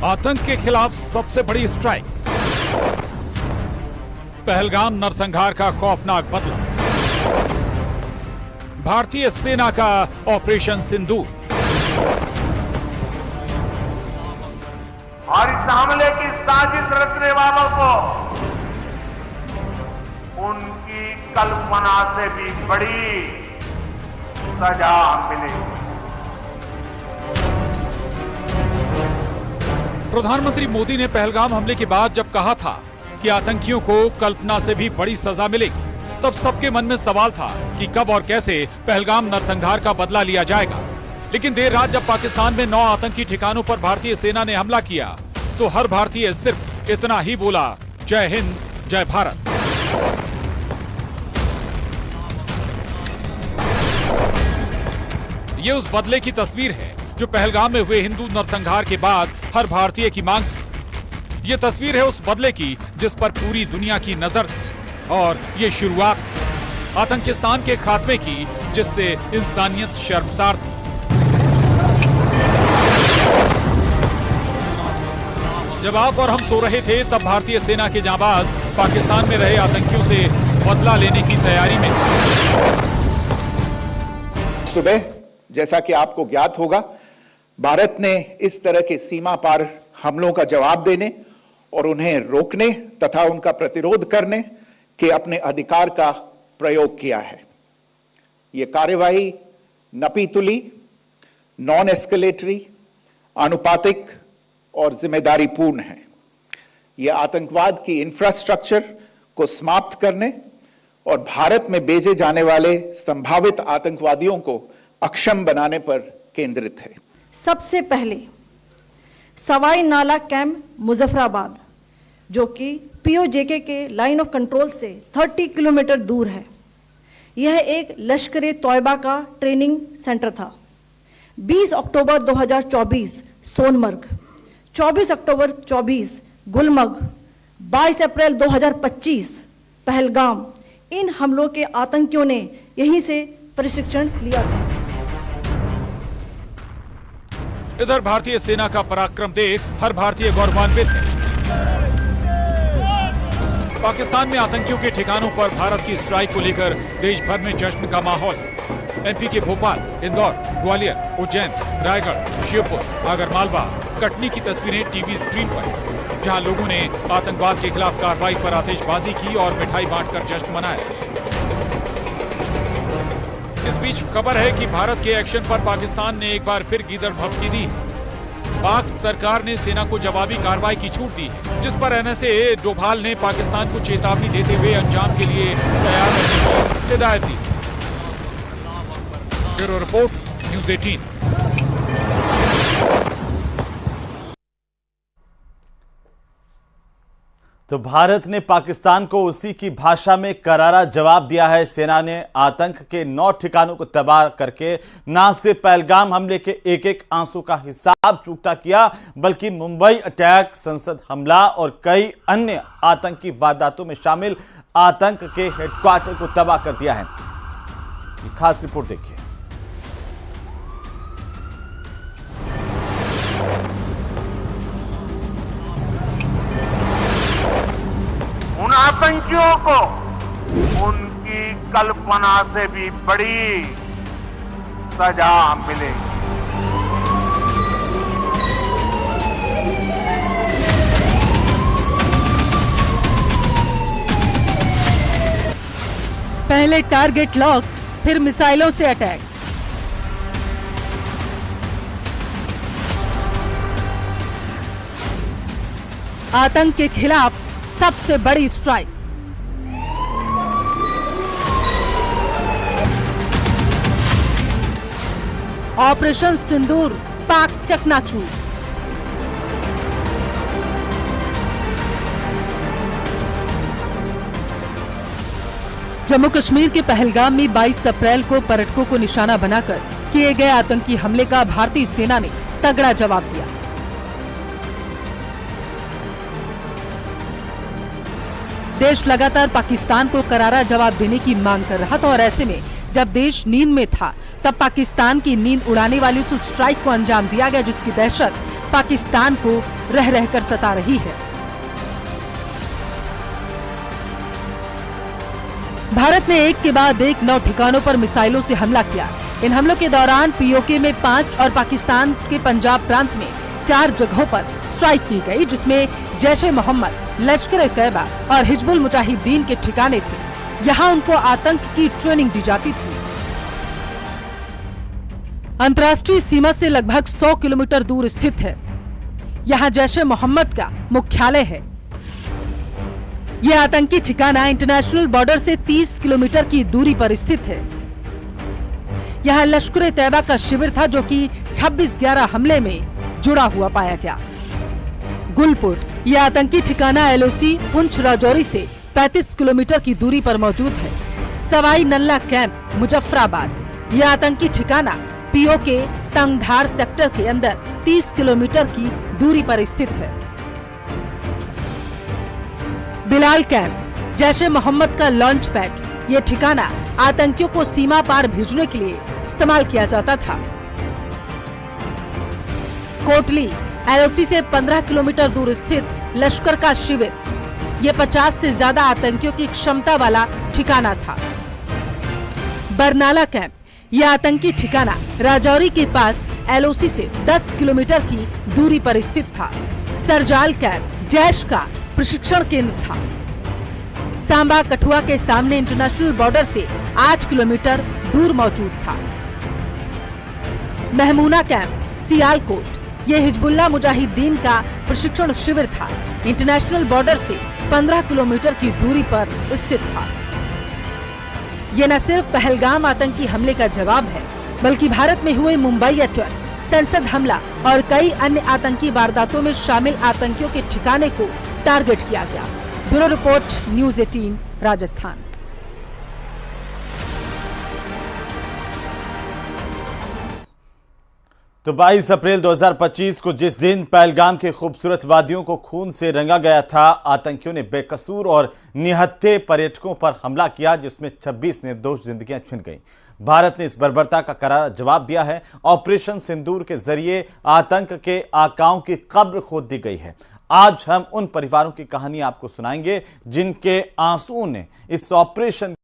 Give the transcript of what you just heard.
आतंक के खिलाफ सबसे बड़ी स्ट्राइक। पहलगाम नरसंहार का खौफनाक बदला। भारतीय सेना का ऑपरेशन सिंदूर। और इस हमले की साजिश रचने वालों को उनकी कल्पना से भी बड़ी सजा मिलेगी। प्रधानमंत्री मोदी ने पहलगाम हमले के बाद जब कहा था कि आतंकियों को कल्पना से भी बड़ी सजा मिलेगी, तब सबके मन में सवाल था कि कब और कैसे पहलगाम नरसंहार का बदला लिया जाएगा। लेकिन देर रात जब पाकिस्तान में 9 आतंकी ठिकानों पर भारतीय सेना ने हमला किया, तो हर भारतीय सिर्फ इतना ही बोला, जय हिंद, जय भारत। ये उस बदले की तस्वीर है जो पहलगाम में हुए हिंदू नरसंहार के बाद हर भारतीय की मांग थी। ये तस्वीर है उस बदले की जिस पर पूरी दुनिया की नजर थी। और ये शुरुआत आतंकिस्तान के खात्मे की, जिससे इंसानियत शर्मसार थी। जब आप और हम सो रहे थे, तब भारतीय सेना के जांबाज पाकिस्तान में रहे आतंकियों से बदला लेने की तैयारी में थे। सुबह जैसा कि आपको ज्ञात होगा, भारत ने इस तरह के सीमा पार हमलों का जवाब देने और उन्हें रोकने तथा उनका प्रतिरोध करने के अपने अधिकार का प्रयोग किया है। यह कार्यवाही नपीतुली, नॉन एस्केलेटरी, आनुपातिक और जिम्मेदारीपूर्ण है। यह आतंकवाद की इंफ्रास्ट्रक्चर को समाप्त करने और भारत में भेजे जाने वाले संभावित आतंकवादियों को अक्षम बनाने पर केंद्रित है। सबसे पहले सवाई नाला कैंप मुजफ्फराबाद, जो कि पीओजेके के लाइन ऑफ कंट्रोल से 30 किलोमीटर दूर है, यह एक लश्कर तौयबा का ट्रेनिंग सेंटर था। 20 अक्टूबर 2024 सोनमर्ग, 24 अक्टूबर 24 गुलमर्ग, 22 अप्रैल 2025 पहलगाम, इन हमलों के आतंकियों ने यहीं से प्रशिक्षण लिया था। इधर भारतीय सेना का पराक्रम देख हर भारतीय गौरवान्वित है। पाकिस्तान में आतंकियों के ठिकानों पर भारत की स्ट्राइक को लेकर देश भर में जश्न का माहौल। एमपी के भोपाल, इंदौर, ग्वालियर, उज्जैन, रायगढ़, श्योपुर, आगरमालवा, कटनी की तस्वीरें टीवी स्क्रीन पर, जहां लोगों ने आतंकवाद के खिलाफ कार्रवाई पर आतिशबाजी की और मिठाई बांटकर जश्न मनाया। इस बीच खबर है कि भारत के एक्शन पर पाकिस्तान ने एक बार फिर गीदड़ भभकी दी। पाक सरकार ने सेना को जवाबी कार्रवाई की छूट दी है, जिस पर एनएसए डोभाल ने पाकिस्तान को चेतावनी देते हुए अंजाम के लिए तैयार रहने की हिदायत दी। Bureau report, news 18। तो भारत ने पाकिस्तान को उसी की भाषा में करारा जवाब दिया है। सेना ने आतंक के 9 ठिकानों को तबाह करके न सिर्फ पहलगाम हमले के एक एक आंसू का हिसाब चुकता किया, बल्कि मुंबई अटैक, संसद हमला और कई अन्य आतंकी वारदातों में शामिल आतंक के हेडक्वार्टर को तबाह कर दिया है। ये खास रिपोर्ट देखिए। उन आतंकियों को उनकी कल्पना से भी बड़ी सजा मिलेगी। पहले टारगेट लॉक, फिर मिसाइलों से अटैक। आतंक के खिलाफ सबसे बड़ी स्ट्राइक। ऑपरेशन सिंदूर, पाक चकनाचूर। जम्मू कश्मीर के पहलगाम में 22 अप्रैल को पर्यटकों को निशाना बनाकर किए गए आतंकी हमले का भारतीय सेना ने तगड़ा जवाब दिया। देश लगातार पाकिस्तान को करारा जवाब देने की मांग कर रहा था और ऐसे में जब देश नींद में था, तब पाकिस्तान की नींद उड़ाने वाली उस स्ट्राइक को अंजाम दिया गया, जिसकी दहशत पाकिस्तान को रह रहकर सता रही है। भारत ने एक के बाद एक 9 ठिकानों पर मिसाइलों से हमला किया। इन हमलों के दौरान पीओके में 5 और पाकिस्तान के पंजाब प्रांत में 4 जगहों पर स्ट्राइक की गई, जिसमें जैश-ए-मोहम्मद, लश्कर-ए-तैयबा और हिजबुल मुजाहिदीन के ठिकाने थे। यहाँ उनको आतंक की ट्रेनिंग दी जाती थी। अंतर्राष्ट्रीय सीमा से लगभग 100 किलोमीटर दूर स्थित है। यहाँ जैश-ए-मोहम्मद का मुख्यालय है। यह आतंकी ठिकाना इंटरनेशनल बॉर्डर से 30 किलोमीटर की दूरी पर स्थित है। यहाँ लश्कर-ए-तैयबा का शिविर था, जो कि 26/11 हमले में जुड़ा हुआ पाया गया। गुलपुट, यह आतंकी ठिकाना एलओसी पुंछ राजौरी से 35 किलोमीटर की दूरी पर मौजूद है। सवाई नल्ला कैंप, मुजफ्फराबाद, यह आतंकी ठिकाना पीओके तंगधार सेक्टर के अंदर 30 किलोमीटर की दूरी पर स्थित है। बिलाल कैंप, जैश-ए-मोहम्मद का लॉन्च पैड, ये ठिकाना आतंकियों को सीमा पार भेजने के लिए इस्तेमाल किया जाता था। कोटली, एलओसी से 15 किलोमीटर दूर स्थित लश्कर का शिविर, ये 50 से ज्यादा आतंकियों की क्षमता वाला ठिकाना था। बरनाला कैंप, यह आतंकी ठिकाना राजौरी के पास एलओसी से 10 किलोमीटर की दूरी पर स्थित था। सरजाल कैंप जैश का प्रशिक्षण केंद्र था। सांबा कठुआ के सामने इंटरनेशनल बॉर्डर से 8 किलोमीटर दूर मौजूद था। महमूना कैंप, सियालकोट, ये हिजबुल्लाह मुजाहिदीन का प्रशिक्षण शिविर था। इंटरनेशनल बॉर्डर से 15 किलोमीटर की दूरी पर स्थित था। ये न सिर्फ पहलगाम आतंकी हमले का जवाब है, बल्कि भारत में हुए मुंबई अटैक, संसद हमला और कई अन्य आतंकी वारदातों में शामिल आतंकियों के ठिकाने को टारगेट किया गया। Bureau report, news 18, Rajasthan. तो 22 अप्रैल 2025 को जिस दिन पहलगाम के खूबसूरत वादियों को खून से रंगा गया था, आतंकियों ने बेकसूर और निहत्थे पर्यटकों पर हमला किया, जिसमें 26 निर्दोष जिंदगियां छिन गईं। भारत ने इस बर्बरता का करारा जवाब दिया है। ऑपरेशन सिंदूर के जरिए आतंक के आकाओं की कब्र खोद दी गई है। आज हम उन परिवारों की कहानी आपको सुनाएंगे जिनके आंसुओं ने इस ऑपरेशन